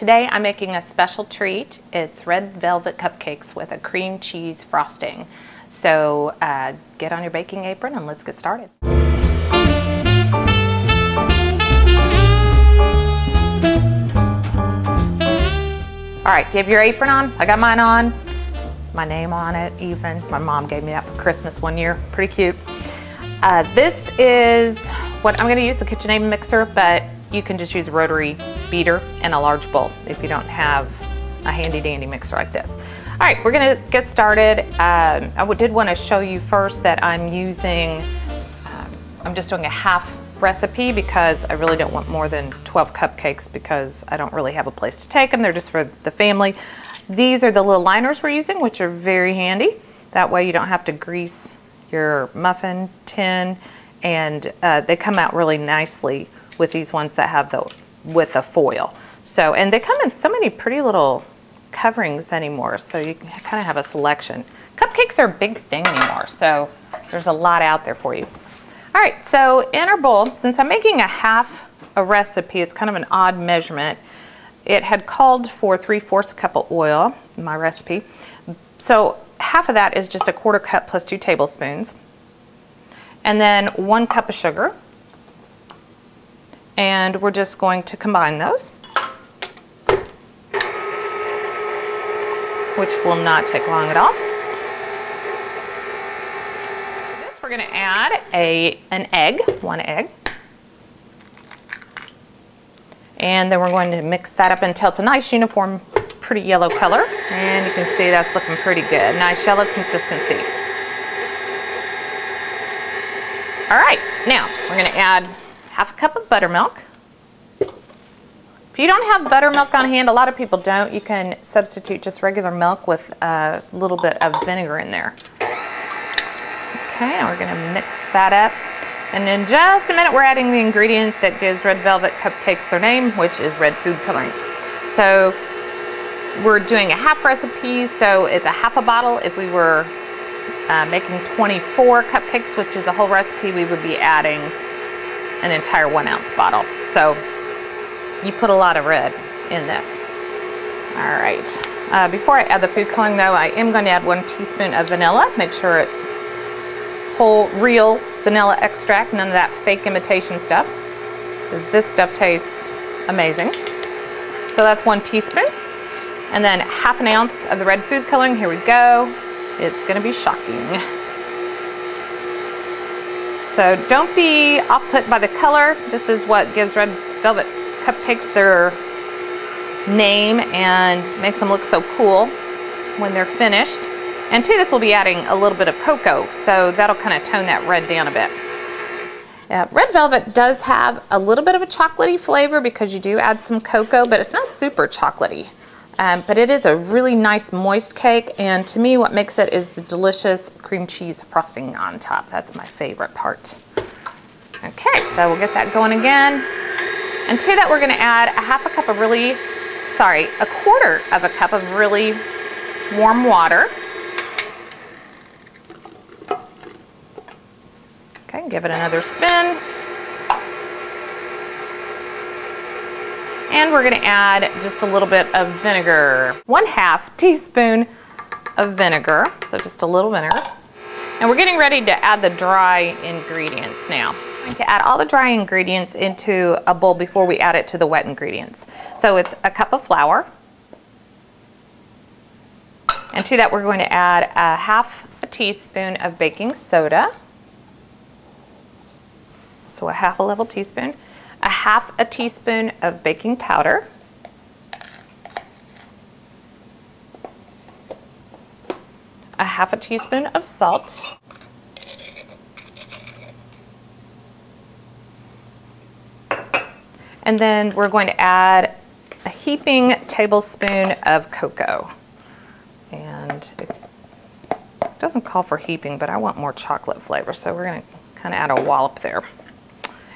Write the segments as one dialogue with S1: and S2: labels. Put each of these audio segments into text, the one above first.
S1: Today I'm making a special treat. It's red velvet cupcakes with a cream cheese frosting. So get on your baking apron and let's get started. All right, do you have your apron on? I got mine on. My name on it even. My mom gave me that for Christmas one year. Pretty cute. This is what I'm gonna use, the KitchenAid mixer, but you can just use a rotary beater and a large bowl if you don't have a handy dandy mixer like this. All right, we're gonna get started. I did wanna show you first that I'm using, I'm just doing a half recipe because I really don't want more than 12 cupcakes because I don't really have a place to take them. They're just for the family. These are the little liners we're using, which are very handy. That way you don't have to grease your muffin tin, and they come out really nicely with these ones that have with the foil. So, and they come in so many pretty little coverings anymore, so you kind of have a selection. Cupcakes are a big thing anymore, so there's a lot out there for you. All right, so in our bowl, since I'm making a recipe, it's kind of an odd measurement. It had called for 3/4 cup of oil in my recipe. So half of that is just a 1/4 cup plus 2 tablespoons. And then 1 cup of sugar. And we're just going to combine those, which will not take long at all. We're going to add an egg, 1 egg. And then we're going to mix that up until it's a nice uniform, pretty yellow color. And you can see that's looking pretty good. Nice yellow consistency. All right, now we're going to add 1/2 cup of buttermilk. If you don't have buttermilk on hand, a lot of people don't, you can substitute just regular milk with a little bit of vinegar in there. Okay, now we're going to mix that up. And in just a minute, we're adding the ingredient that gives red velvet cupcakes their name, which is red food coloring. So we're doing a half recipe, so it's a 1/2 bottle. If we were making 24 cupcakes, which is a whole recipe, we would be adding an entire 1 ounce bottle. So you put a lot of red in this. All right. Before I add the food coloring though, I am going to add 1 teaspoon of vanilla. Make sure it's whole, real vanilla extract, none of that fake imitation stuff, because this stuff tastes amazing. So that's 1 teaspoon. And then 1/2 ounce of the red food coloring. Here we go. It's going to be shocking. So don't be off-put by the color. This is what gives red velvet cupcakes their name and makes them look so cool when they're finished. And to this we'll be adding a little bit of cocoa, so that'll kind of tone that red down a bit. Red velvet does have a little bit of a chocolatey flavor because you do add some cocoa, but it's not super chocolatey. But it is a really nice moist cake, and to me what makes it is the delicious cream cheese frosting on top. That's my favorite part. Okay, so we'll get that going again. And to that we're going to add a 1/2 cup of really, sorry, 1/4 of a cup of really warm water. Okay, give it another spin. And we're going to add just a little bit of vinegar. 1/2 teaspoon of vinegar, so just a little vinegar. And we're getting ready to add the dry ingredients now. I'm going to add all the dry ingredients into a bowl before we add it to the wet ingredients. So it's 1 cup of flour. And to that we're going to add 1/2 teaspoon of baking soda. So 1/2 level teaspoon. 1/2 teaspoon of baking powder. A 1/2 teaspoon of salt. And then we're going to add a heaping tablespoon of cocoa. And it doesn't call for heaping, but I want more chocolate flavor, so we're going to kind of add a wallop there.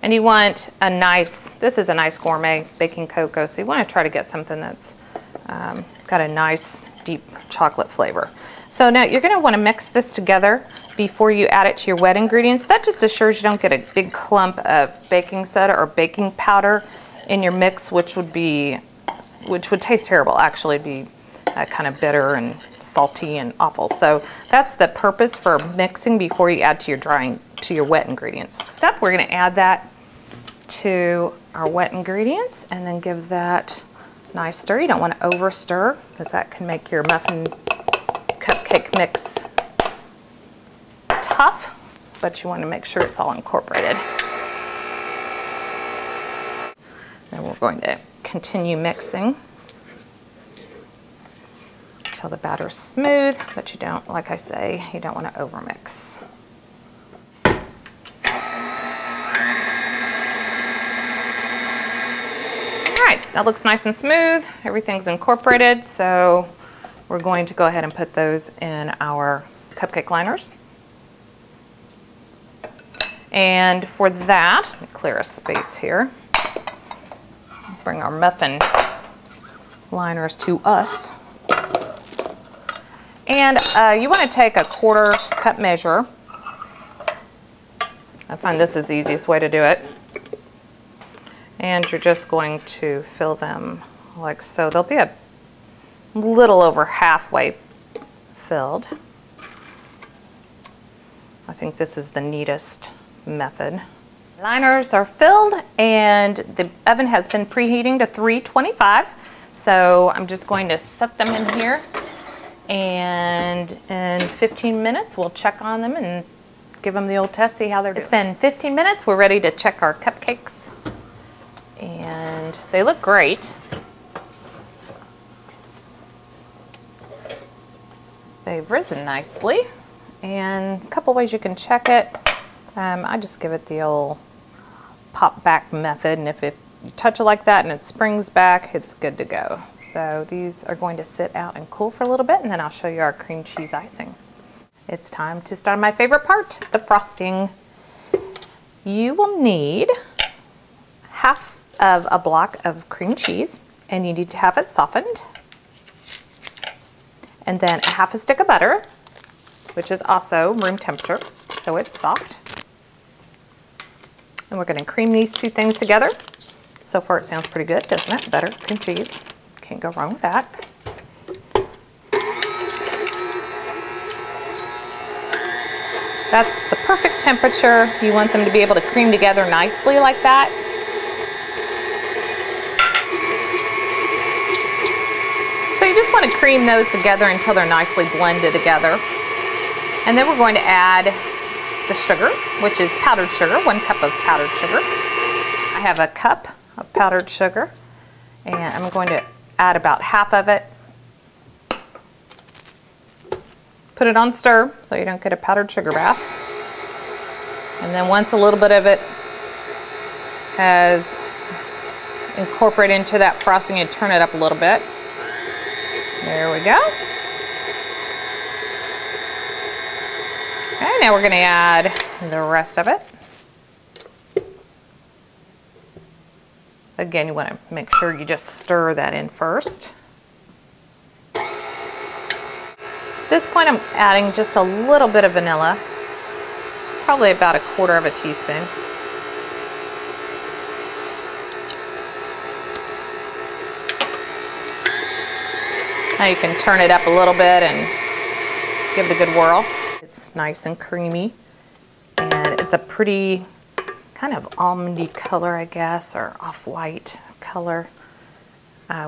S1: And you want a nice, this is a nice gourmet baking cocoa, so you want to try to get something that's got a nice deep chocolate flavor. So now you're going to want to mix this together before you add it to your wet ingredients. That just assures you don't get a big clump of baking soda or baking powder in your mix, which would be which would taste terrible. Actually, it'd be kind of bitter and salty and awful. So that's the purpose for mixing before you add to your wet ingredients. Next up, we're going to add that to our wet ingredients and then give that a nice stir. You don't want to over stir because that can make your muffin cupcake mix tough, but you want to make sure it's all incorporated. Then we're going to continue mixing until the batter's smooth, but you don't, like I say, you don't want to overmix. All right, that looks nice and smooth. Everything's incorporated, so we're going to go ahead and put those in our cupcake liners. And for that, let me clear a space here. Bring our muffin liners to us. And you want to take a 1/4 cup measure. I find this is the easiest way to do it. And you're just going to fill them like so. They'll be a little over halfway filled. I think this is the neatest method. Liners are filled and the oven has been preheating to 325. So I'm just going to set them in here, and in 15 minutes we'll check on them and give them the old test, see how they're doing. It's been 15 minutes. We're ready to check our cupcakes and they look great. They've risen nicely, and a couple ways you can check it. I just give it the old pop back method, and if you touch it like that and it springs back, it's good to go. So these are going to sit out and cool for a little bit, and then I'll show you our cream cheese icing. It's time to start my favorite part, the frosting. You will need half of a block of cream cheese, and you need to have it softened. And then a half a stick of butter, which is also room temperature, so it's soft. And we're going to cream these two things together. So far it sounds pretty good, doesn't it? Butter, cream cheese. Can't go wrong with that. That's the perfect temperature. You want them to be able to cream together nicely like that. So you just want to cream those together until they're nicely blended together. And then we're going to add the sugar, which is powdered sugar, 1 cup of powdered sugar. I have a cup of powdered sugar, and I'm going to add about half of it. Put it on stir so you don't get a powdered sugar bath. And then once a little bit of it has incorporated into that frosting, you turn it up a little bit. There we go. Okay, now we're going to add the rest of it. Again, you want to make sure you just stir that in first. At this point, I'm adding just a little bit of vanilla. It's probably about 1/4 teaspoon. Now you can turn it up a little bit and give it a good whirl. It's nice and creamy, and it's a pretty kind of almondy color, I guess, or off-white color,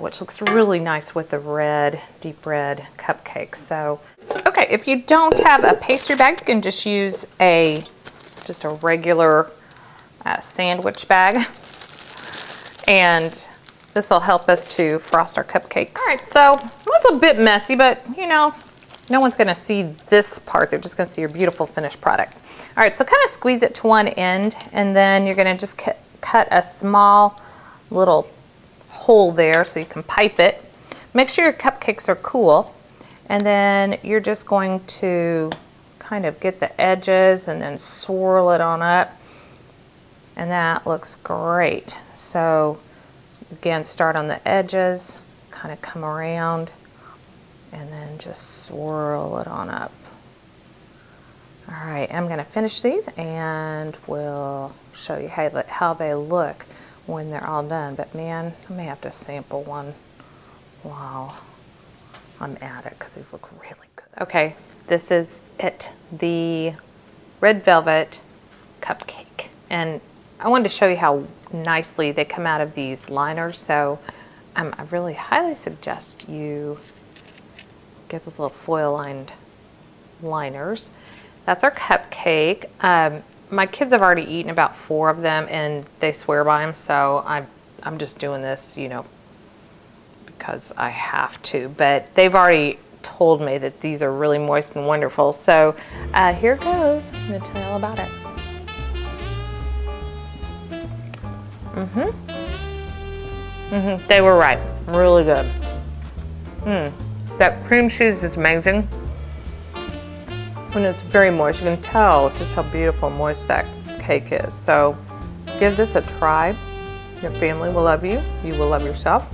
S1: which looks really nice with the red, deep red cupcakes. So, okay, if you don't have a pastry bag, you can just use just a regular sandwich bag, and this will help us to frost our cupcakes. All right, so it was a bit messy, but you know, no one's gonna see this part. They're just gonna see your beautiful finished product. All right, so kind of squeeze it to one end, and then you're gonna just cut a small little hole there so you can pipe it. Make sure your cupcakes are cool, and then you're just going to kind of get the edges and then swirl it on up, and that looks great. So again, start on the edges, kind of come around, and then just swirl it on up. All right, I'm gonna finish these and we'll show you how they look when they're all done. But man, I may have to sample one while I'm at it because these look really good. Okay, this is it, the red velvet cupcake. And I wanted to show you how nicely they come out of these liners. So I really highly suggest you get those little foil lined liners. That's our cupcake. My kids have already eaten about 4 of them and they swear by them. So I'm just doing this, you know, because I have to. But they've already told me that these are really moist and wonderful. So here goes. I'm going to tell you all about it. They were right. Really good. That cream cheese is amazing. When it's very moist, you can tell just how beautiful moist that cake is. So give this a try. Your family will love you. You will love yourself.